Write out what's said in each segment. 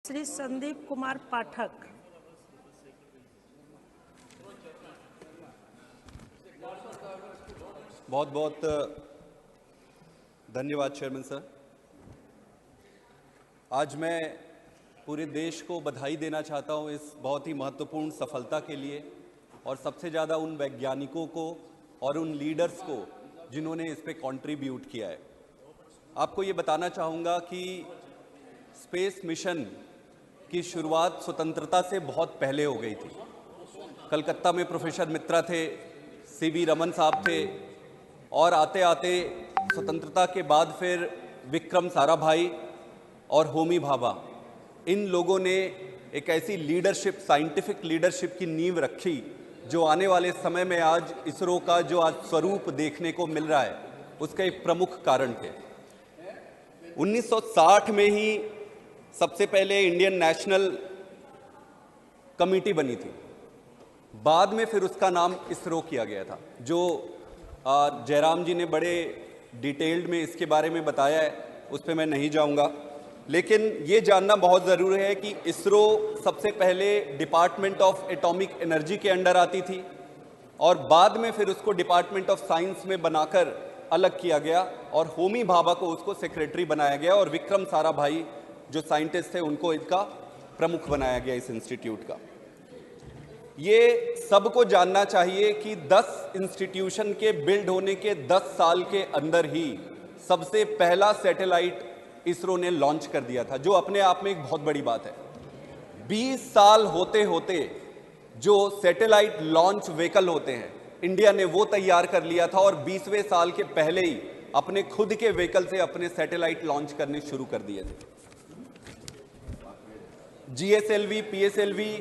श्री संदीप कुमार पाठक। बहुत बहुत धन्यवाद चेयरमैन सर। आज मैं पूरे देश को बधाई देना चाहता हूं इस बहुत ही महत्वपूर्ण सफलता के लिए, और सबसे ज़्यादा उन वैज्ञानिकों को और उन लीडर्स को जिन्होंने इस पे कंट्रीब्यूट किया है। आपको ये बताना चाहूँगा कि स्पेस मिशन की शुरुआत स्वतंत्रता से बहुत पहले हो गई थी। कलकत्ता में प्रोफेसर मित्रा थे, सीवी रमन साहब थे, और आते आते स्वतंत्रता के बाद फिर विक्रम साराभाई और होमी भाभा, इन लोगों ने एक ऐसी लीडरशिप, साइंटिफिक लीडरशिप की नींव रखी जो आने वाले समय में आज इसरो का जो आज स्वरूप देखने को मिल रहा है उसका एक प्रमुख कारण थे। 1960 में ही सबसे पहले इंडियन नेशनल कमेटी बनी थी, बाद में फिर उसका नाम इसरो किया गया था, जो जयराम जी ने बड़े डिटेल्ड में इसके बारे में बताया है, उस पर मैं नहीं जाऊंगा। लेकिन ये जानना बहुत ज़रूरी है कि इसरो सबसे पहले डिपार्टमेंट ऑफ एटॉमिक एनर्जी के अंडर आती थी और बाद में फिर उसको डिपार्टमेंट ऑफ साइंस में बनाकर अलग किया गया और होमी भाभा को उसको सेक्रेटरी बनाया गया और विक्रम साराभाई जो साइंटिस्ट थे उनको इसका प्रमुख बनाया गया इस इंस्टीट्यूट का। ये सबको जानना चाहिए कि 10 इंस्टीट्यूशन के बिल्ड होने के 10 साल के अंदर ही सबसे पहला सैटेलाइट इसरो ने लॉन्च कर दिया था, जो अपने आप में एक बहुत बड़ी बात है। 20 साल होते होते जो सैटेलाइट लॉन्च व्हीकल होते हैं इंडिया ने वो तैयार कर लिया था और 20वें साल के पहले ही अपने खुद के व्हीकल से अपने सैटेलाइट लॉन्च करने शुरू कर दिए थे। जीएसएलवी, पीएसएलवी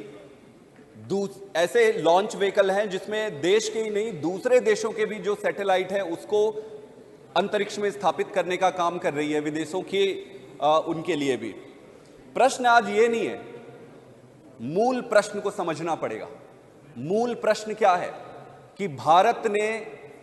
ऐसे लॉन्च व्हीकल हैं जिसमें देश के ही नहीं दूसरे देशों के भी जो सैटेलाइट है उसको अंतरिक्ष में स्थापित करने का काम कर रही है, विदेशों के उनके लिए भी। प्रश्न आज ये नहीं है, मूल प्रश्न को समझना पड़ेगा। मूल प्रश्न क्या है कि भारत ने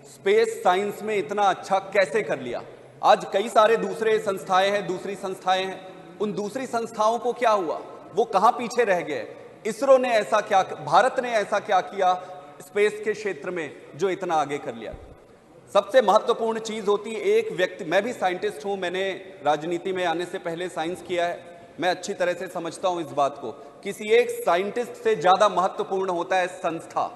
स्पेस साइंस में इतना अच्छा कैसे कर लिया। आज कई सारे दूसरे संस्थाएं हैं, दूसरी संस्थाएं हैं, उन दूसरी संस्थाओं को क्या हुआ, वो कहां पीछे रह गए। इसरो ने ऐसा क्या, भारत ने ऐसा क्या किया स्पेस के क्षेत्र में जो इतना आगे कर लिया। सबसे महत्वपूर्ण चीज होती है एक व्यक्ति, मैं भी साइंटिस्ट हूं, मैंने राजनीति में आने से पहले साइंस किया है, मैं अच्छी तरह से समझता हूं इस बात को। किसी एक साइंटिस्ट से ज्यादा महत्वपूर्ण होता है संस्था,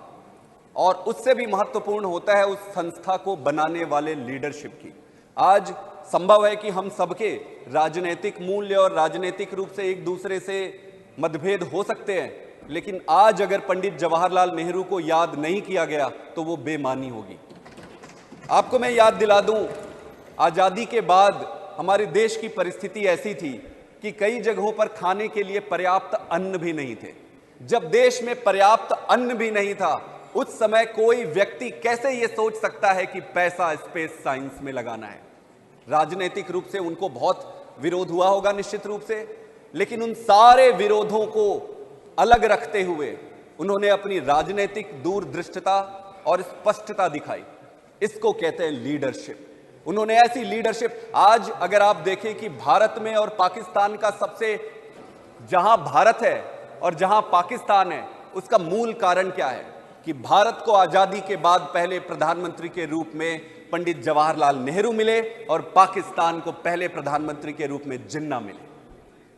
और उससे भी महत्वपूर्ण होता है उस संस्था को बनाने वाले लीडरशिप की। आज संभव है कि हम सबके राजनीतिक मूल्य और राजनीतिक रूप से एक दूसरे से मतभेद हो सकते हैं, लेकिन आज अगर पंडित जवाहरलाल नेहरू को याद नहीं किया गया तो वो बेमानी होगी। आपको मैं याद दिला दूं, आजादी के बाद हमारे देश की परिस्थिति ऐसी थी कि कई जगहों पर खाने के लिए पर्याप्त अन्न भी नहीं थे। जब देश में पर्याप्त अन्न भी नहीं था उस समय कोई व्यक्ति कैसे यह सोच सकता है कि पैसा स्पेस साइंस में लगाना है। राजनीतिक रूप से उनको बहुत विरोध हुआ होगा निश्चित रूप से, लेकिन उन सारे विरोधों को अलग रखते हुए उन्होंने अपनी राजनीतिक दूरदृष्टता और स्पष्टता दिखाई। इसको कहते हैं लीडरशिप। उन्होंने ऐसी लीडरशिप, आज अगर आप देखें कि भारत में और पाकिस्तान का सबसे, जहां भारत है और जहां पाकिस्तान है, उसका मूल कारण क्या है कि भारत को आजादी के बाद पहले प्रधानमंत्री के रूप में पंडित जवाहरलाल नेहरू मिले और पाकिस्तान को पहले प्रधानमंत्री के रूप में जिन्ना मिले।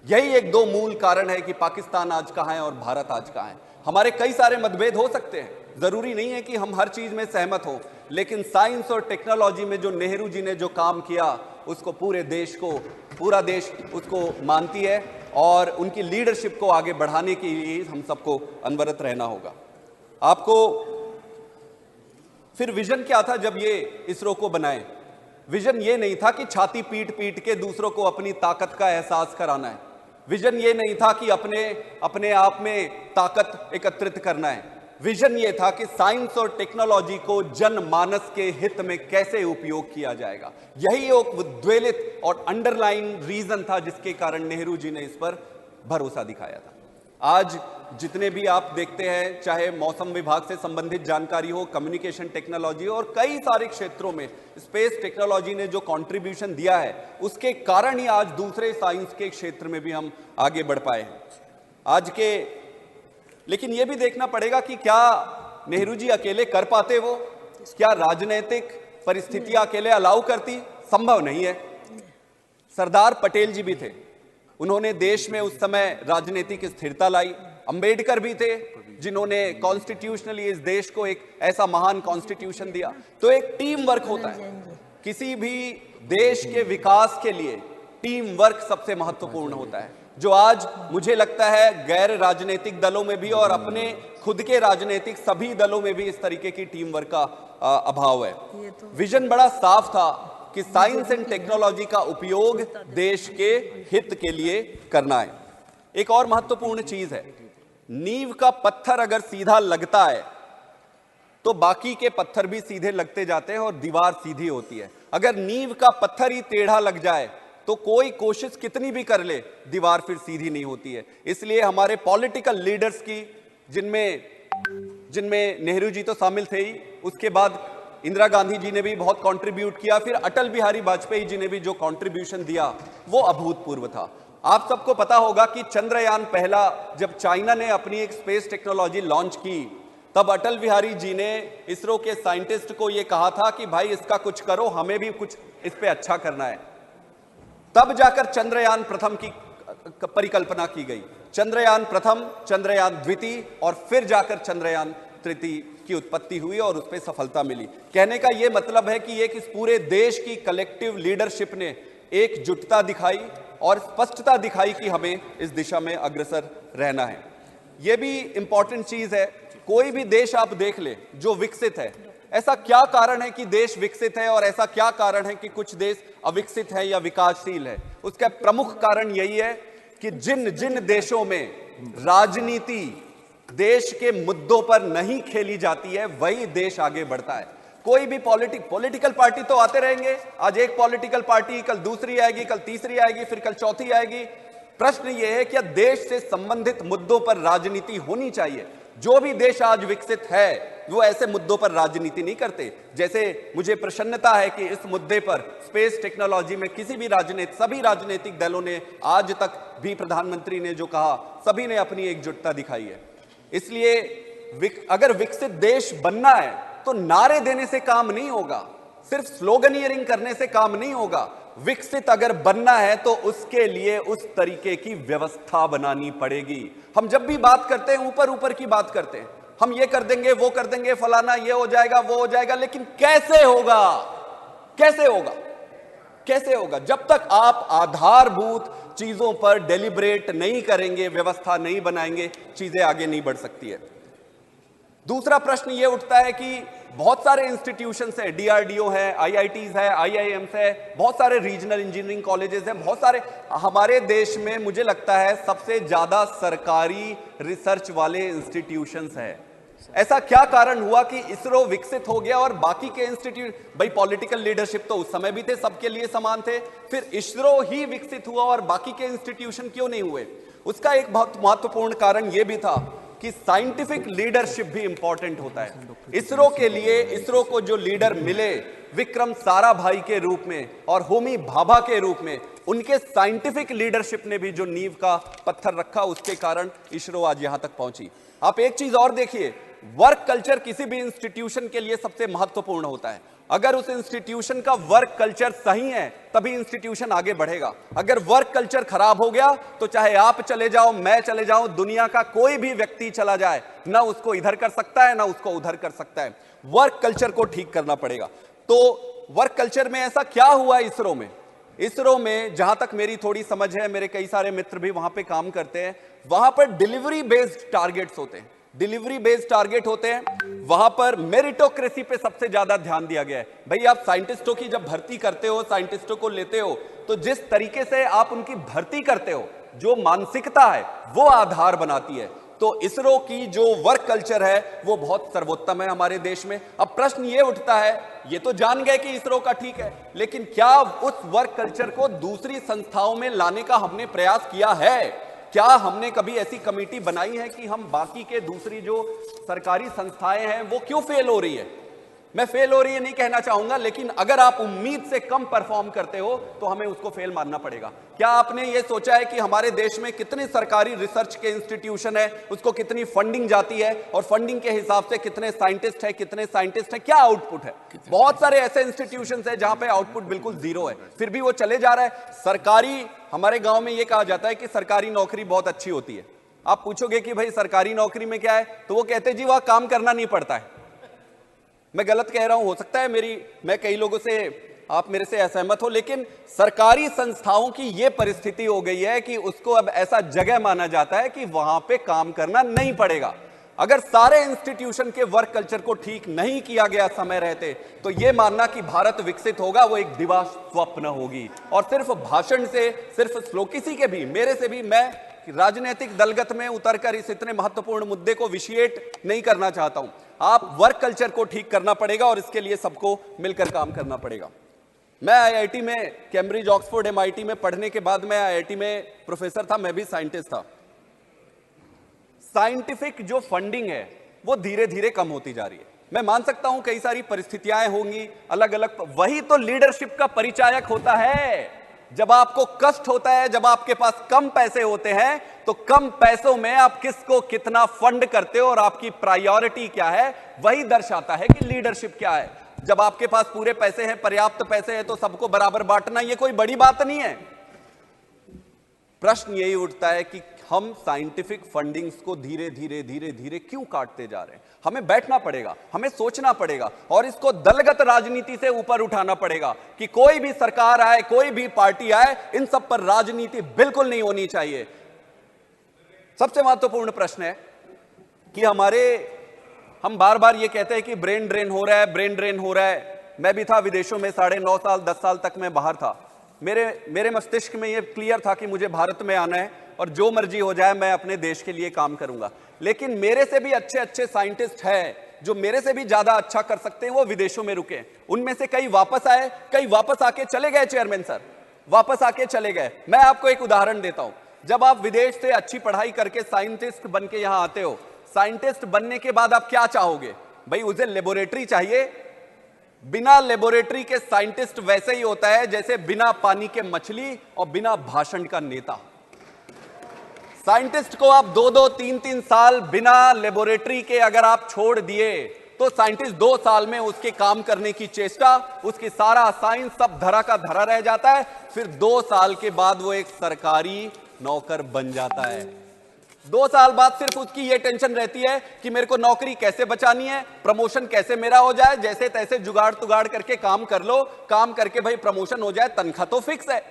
यही एक दो मूल कारण है कि पाकिस्तान आज कहां है और भारत आज कहां है। हमारे कई सारे मतभेद हो सकते हैं, जरूरी नहीं है कि हम हर चीज में सहमत हो, लेकिन साइंस और टेक्नोलॉजी में जो नेहरू जी ने जो काम किया उसको पूरे देश को, पूरा देश उसको मानती है और उनकी लीडरशिप को आगे बढ़ाने के लिए हम सबको अनवरत रहना होगा। आपको फिर विजन क्या था जब ये इसरो को बनाए? विजन ये नहीं था कि छाती पीट पीट के दूसरों को अपनी ताकत का एहसास कराना है। विजन ये नहीं था कि अपने आप में ताकत एकत्रित करना है। विजन ये था कि साइंस और टेक्नोलॉजी को जनमानस के हित में कैसे उपयोग किया जाएगा। यही एक उद्वेलित और अंडरलाइन रीजन था जिसके कारण नेहरू जी ने इस पर भरोसा दिखाया था। आज जितने भी आप देखते हैं, चाहे मौसम विभाग से संबंधित जानकारी हो, कम्युनिकेशन टेक्नोलॉजी हो, और कई सारे क्षेत्रों में स्पेस टेक्नोलॉजी ने जो कंट्रीब्यूशन दिया है, उसके कारण ही आज दूसरे साइंस के क्षेत्र में भी हम आगे बढ़ पाए हैं लेकिन यह भी देखना पड़ेगा कि क्या नेहरू जी अकेले कर पाते वो? क्या राजनीतिक परिस्थितियां अकेले अलाउ करती? संभव नहीं है। सरदार पटेल जी भी थे, उन्होंने देश में उस समय राजनीतिक स्थिरता लाई। अंबेडकर भी थे, जिन्होंने कॉन्स्टिट्यूशनली इस देश को एक ऐसा महान कॉन्स्टिट्यूशन दिया। तो एक टीम वर्क होता है, किसी भी देश के विकास के लिए टीम वर्क सबसे महत्वपूर्ण होता है, जो आज मुझे लगता है गैर राजनीतिक दलों में भी और अपने खुद के राजनीतिक सभी दलों में भी इस तरीके की टीम वर्क का अभाव है। विजन बड़ा साफ था कि साइंस एंड टेक्नोलॉजी का उपयोग देश के हित के लिए करना है। एक और महत्वपूर्ण चीज है, नींव का पत्थर अगर सीधा लगता है तो बाकी के पत्थर भी सीधे लगते जाते हैं और दीवार सीधी होती है। अगर नींव का पत्थर ही टेढ़ा लग जाए तो कोई कोशिश कितनी भी कर ले, दीवार फिर सीधी नहीं होती है। इसलिए हमारे पॉलिटिकल लीडर्स की, जिनमें नेहरू जी तो शामिल थे ही, उसके बाद इंदिरा गांधी जी ने भी बहुत कंट्रीब्यूट किया, फिर अटल बिहारी वाजपेयी जी ने भी जो कंट्रीब्यूशन दिया वो अभूतपूर्व था। आप सबको पता होगा कि चंद्रयान पहला जब चाइना ने अपनी एक स्पेस टेक्नोलॉजी लॉन्च की, तब अटल बिहारी जी ने इसरो के साइंटिस्ट को यह कहा था कि भाई इसका कुछ करो, हमें भी कुछ इस पे अच्छा करना है। तब जाकर चंद्रयान प्रथम की परिकल्पना की गई। चंद्रयान प्रथम, चंद्रयान द्वितीय और फिर जाकर चंद्रयान तृतीय की उत्पत्ति हुई और उस पर सफलता मिली। कहने का यह मतलब है कि एक इस पूरे देश की कलेक्टिव लीडरशिप ने एकजुटता दिखाई और स्पष्टता दिखाई कि हमें इस दिशा में अग्रसर रहना है। यह भी इंपॉर्टेंट चीज है, कोई भी देश आप देख ले जो विकसित है, ऐसा क्या कारण है कि देश विकसित है और ऐसा क्या कारण है कि कुछ देश अविकसित है या विकासशील है? उसका प्रमुख कारण यही है कि जिन जिन देशों में राजनीति देश के मुद्दों पर नहीं खेली जाती है, वही देश आगे बढ़ता है। कोई भी पॉलिटिकल पार्टी तो आते रहेंगे, आज एक पॉलिटिकल पार्टी, कल दूसरी आएगी, कल तीसरी आएगी, फिर कल चौथी आएगी। प्रश्न यह है कि देश से संबंधित मुद्दों पर राजनीति होनी चाहिए। जो भी देश आज विकसित है वो ऐसे मुद्दों पर राजनीति नहीं करते। जैसे मुझे प्रसन्नता है कि इस मुद्दे पर स्पेस टेक्नोलॉजी में सभी राजनीतिक दलों ने आज तक भी, प्रधानमंत्री ने जो कहा, सभी ने अपनी एकजुटता दिखाई है। इसलिए अगर विकसित देश बनना है तो नारे देने से काम नहीं होगा, सिर्फ स्लोगनियरिंग करने से काम नहीं होगा। विकसित अगर बनना है तो उसके लिए उस तरीके की व्यवस्था बनानी पड़ेगी। हम जब भी बात करते हैं ऊपर ऊपर की बात करते हैं, हम ये कर देंगे, वो कर देंगे, फलाना ये हो जाएगा, वो हो जाएगा, लेकिन कैसे होगा? कैसे होगा? कैसे होगा? जब तक आप आधारभूत चीजों पर डेलिब्रेट नहीं करेंगे, व्यवस्था नहीं बनाएंगे, चीजें आगे नहीं बढ़ सकती है। दूसरा प्रश्न यह उठता है कि बहुत सारे इंस्टीट्यूशंस है, डीआरडीओ है, आईआईटीज है, आईआईएम्स है, बहुत सारे रीजनल इंजीनियरिंग कॉलेजेस हैं, बहुत सारे हमारे देश में मुझे लगता है सबसे ज्यादा सरकारी रिसर्च वाले इंस्टीट्यूशंस हैं। ऐसा क्या कारण हुआ कि इसरो विकसित हो गया और बाकी के इंस्टीट्यूट, भाई पॉलिटिकल लीडरशिप तो उस समय भी थे, सबके लिए समान थे, फिर इसरो ही विकसित हुआ और बाकी के इंस्टीट्यूशन क्यों नहीं हुए? उसका एक बहुत महत्वपूर्ण कारण यह भी था कि साइंटिफिक लीडरशिप भी इंपॉर्टेंट होता है। इसरो के लिए, इसरो को जो लीडर मिले विक्रम साराभाई के रूप में और होमी भाभा के रूप में, उनके साइंटिफिक लीडरशिप ने भी जो नींव का पत्थर रखा, उसके कारण इसरो आज यहां तक पहुंची। आप एक चीज और देखिए, वर्क कल्चर किसी भी इंस्टीट्यूशन के लिए सबसे महत्वपूर्ण होता है। अगर उस इंस्टीट्यूशन का वर्क कल्चर सही है तभी इंस्टीट्यूशन आगे बढ़ेगा। अगर वर्क कल्चर खराब हो गया तो चाहे आप चले जाओ, मैं चले जाऊं, दुनिया का कोई भी व्यक्ति चला जाए, ना उसको इधर कर सकता है ना उसको उधर कर सकता है। वर्क कल्चर को ठीक करना पड़ेगा। तो वर्क कल्चर में ऐसा क्या हुआ इसरो में? इसरो में जहां तक मेरी थोड़ी समझ है, मेरे कई सारे मित्र भी वहां पे काम करते हैं, वहां पर डिलीवरी बेस्ड टारगेट्स होते हैं, डिलीवरी बेस्ड टारगेट होते हैं। वहां पर मेरिटोक्रेसी पे सबसे ज्यादा ध्यान दिया गया है। भाई आप साइंटिस्टों की जब भर्ती करते हो, साइंटिस्टों को लेते हो, तो जिस तरीके से आप उनकी भर्ती करते हो, जो मानसिकता है वो आधार बनाती है। तो इसरो की जो वर्क कल्चर है वो बहुत सर्वोत्तम है हमारे देश में। अब प्रश्न ये उठता है, ये तो जान गए कि इसरो का ठीक है, लेकिन क्या उस वर्क कल्चर को दूसरी संस्थाओं में लाने का हमने प्रयास किया है? क्या हमने कभी ऐसी कमेटी बनाई है कि हम बाकी के दूसरी जो सरकारी संस्थाएं हैं वो क्यों फेल हो रही है? मैं फेल हो रही है नहीं कहना चाहूंगा, लेकिन अगर आप उम्मीद से कम परफॉर्म करते हो तो हमें उसको फेल मानना पड़ेगा। क्या आपने ये सोचा है कि हमारे देश में कितने सरकारी रिसर्च के इंस्टीट्यूशन है, उसको कितनी फंडिंग जाती है और फंडिंग के हिसाब से कितने साइंटिस्ट है, क्या आउटपुट है? बहुत सारे ऐसे इंस्टीट्यूशन है जहां पे आउटपुट बिल्कुल जीरो है, फिर भी वो चले जा रहा है। सरकारी, हमारे गांव में ये कहा जाता है कि सरकारी नौकरी बहुत अच्छी होती है। आप पूछोगे कि भाई सरकारी नौकरी में क्या है, तो वो कहते जी वहां काम करना नहीं पड़ता है। मैं गलत कह रहा हूं, हो सकता है मैं कई लोगों से, आप मेरे से असहमत हो, लेकिन सरकारी संस्थाओं की यह परिस्थिति हो गई है कि उसको अब ऐसा जगह माना जाता है कि वहां पे काम करना नहीं पड़ेगा। अगर सारे इंस्टीट्यूशन के वर्क कल्चर को ठीक नहीं किया गया समय रहते, तो यह मानना कि भारत विकसित होगा वो एक दिवा स्वप्न होगी। और सिर्फ भाषण से, सिर्फ किसी के भी, मेरे से भी, मैं राजनीतिक दलगत में उतरकर इस इतने महत्वपूर्ण मुद्दे को विशिएट नहीं करना चाहता हूं। आप वर्क कल्चर को ठीक करना पड़ेगा और इसके लिए सबको मिलकर काम करना पड़ेगा। मैं आईआईटी में, कैम्ब्रिज, ऑक्सफोर्ड, एमआईटी में पढ़ने के बाद मैं आईआईटी में प्रोफेसर था, मैं भी साइंटिस्ट था। साइंटिफिक जो फंडिंग है वो धीरे धीरे कम होती जा रही है। मैं मान सकता हूं कई सारी परिस्थितियां होंगी अलग अलग, वही तो लीडरशिप का परिचायक होता है। जब आपको कष्ट होता है, जब आपके पास कम पैसे होते हैं, तो कम पैसों में आप किसको कितना फंड करते हो और आपकी प्रायोरिटी क्या है, वही दर्शाता है कि लीडरशिप क्या है। जब आपके पास पूरे पैसे हैं, पर्याप्त पैसे हैं, तो सबको बराबर बांटना ये कोई बड़ी बात नहीं है। प्रश्न यही उठता है कि हम साइंटिफिक फंडिंग्स को धीरे धीरे धीरे धीरे क्यों काटते जा रहे हैं? हमें बैठना पड़ेगा, हमें सोचना पड़ेगा और इसको दलगत राजनीति से ऊपर उठाना पड़ेगा कि कोई भी सरकार आए, कोई भी पार्टी आए, इन सब पर राजनीति बिल्कुल नहीं होनी चाहिए। सबसे महत्वपूर्ण प्रश्न है कि हम बार बार ये कहते हैं कि ब्रेन ड्रेन हो रहा है, ब्रेन ड्रेन हो रहा है। मैं भी था विदेशों में 9.5 साल, 10 साल तक मैं बाहर था। मेरे मस्तिष्क में ये क्लियर था कि मुझे भारत में आना है और जो मर्जी हो जाए मैं अपने देश के लिए काम करूंगा। लेकिन मेरे से भी अच्छे अच्छे साइंटिस्ट हैं जो मेरे से भी ज्यादा अच्छा कर सकते हैं, वो विदेशों में रुके। उनमें से कई वापस आए, कई वापस आके चले गए। चेयरमैन सर वापस आके चले गए। मैं आपको एक उदाहरण देता हूं। जब आप विदेश से अच्छी पढ़ाई करके साइंटिस्ट बन के यहां आते हो, साइंटिस्ट बनने के बाद आप क्या चाहोगे? भाई उसे लेबोरेटरी चाहिए। बिना लेबोरेटरी के साइंटिस्ट वैसे ही होता है जैसे बिना पानी के मछली और बिना भाषण का नेता। साइंटिस्ट को आप 2-2, 3-3 साल बिना लेबोरेटरी के अगर आप छोड़ दिए, तो साइंटिस्ट 2 साल में उसके काम करने की चेष्टा, उसकी सारा साइंस सब धरा का धरा रह जाता है। फिर 2 साल के बाद वो एक सरकारी नौकर बन जाता है। 2 साल बाद सिर्फ उसकी ये टेंशन रहती है कि मेरे को नौकरी कैसे बचानी है, प्रमोशन कैसे मेरा हो जाए। जैसे तैसे जुगाड़ तुगाड़ करके काम कर लो, काम करके भाई प्रमोशन हो जाए, तनख्वाह तो फिक्स है।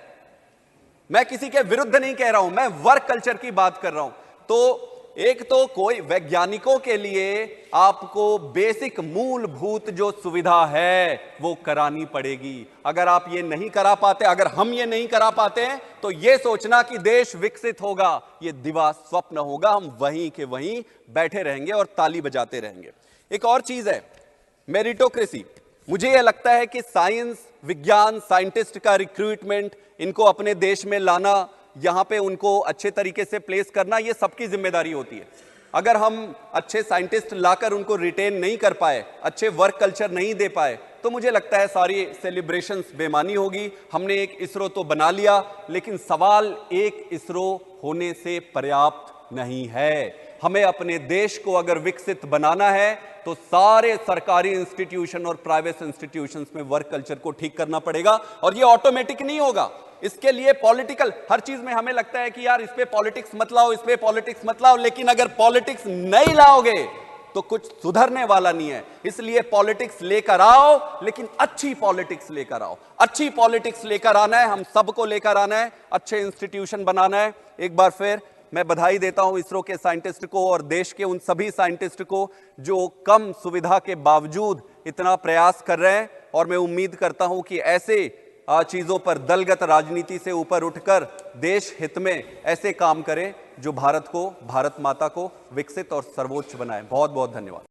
मैं किसी के विरुद्ध नहीं कह रहा हूं, मैं वर्क कल्चर की बात कर रहा हूं। तो एक तो कोई वैज्ञानिकों के लिए आपको बेसिक मूलभूत जो सुविधा है वो करानी पड़ेगी। अगर आप ये नहीं करा पाते, अगर हम ये नहीं करा पाते हैं, तो ये सोचना कि देश विकसित होगा, ये दिवा स्वप्न होगा। हम वहीं के वहीं बैठे रहेंगे और ताली बजाते रहेंगे। एक और चीज है मेरिटोक्रेसी। मुझे यह लगता है कि साइंस, विज्ञान, साइंटिस्ट का रिक्रूटमेंट, इनको अपने देश में लाना, यहां पे उनको अच्छे तरीके से प्लेस करना, ये सबकी जिम्मेदारी होती है। अगर हम अच्छे साइंटिस्ट लाकर उनको रिटेन नहीं कर पाए, अच्छे वर्क कल्चर नहीं दे पाए, तो मुझे लगता है सारी सेलिब्रेशंस बेमानी होगी। हमने एक इसरो तो बना लिया, लेकिन सवाल एक इसरो होने से पर्याप्त नहीं है। हमें अपने देश को अगर विकसित बनाना है तो सारे सरकारी इंस्टीट्यूशन और प्राइवेट इंस्टीट्यूशंस में वर्क कल्चर को ठीक करना पड़ेगा। और ये ऑटोमेटिक नहीं होगा, इसके लिए पॉलिटिकल, हर चीज में हमें लगता है कि यार इस पे पॉलिटिक्स मत लाओ, इस पे पॉलिटिक्स मत लाओ, लेकिन अगर पॉलिटिक्स नहीं लाओगे तो कुछ सुधरने वाला नहीं है। इसलिए पॉलिटिक्स लेकर आओ, लेकिन अच्छी पॉलिटिक्स लेकर आओ। अच्छी पॉलिटिक्स लेकर आना है, हम सबको लेकर आना है, अच्छे इंस्टीट्यूशन बनाना है। एक बार फिर मैं बधाई देता हूं इसरो के साइंटिस्ट को और देश के उन सभी साइंटिस्ट को जो कम सुविधा के बावजूद इतना प्रयास कर रहे हैं। और मैं उम्मीद करता हूं कि ऐसे चीजों पर दलगत राजनीति से ऊपर उठकर देश हित में ऐसे काम करें जो भारत को, भारत माता को विकसित और सर्वोच्च बनाए। बहुत बहुत धन्यवाद।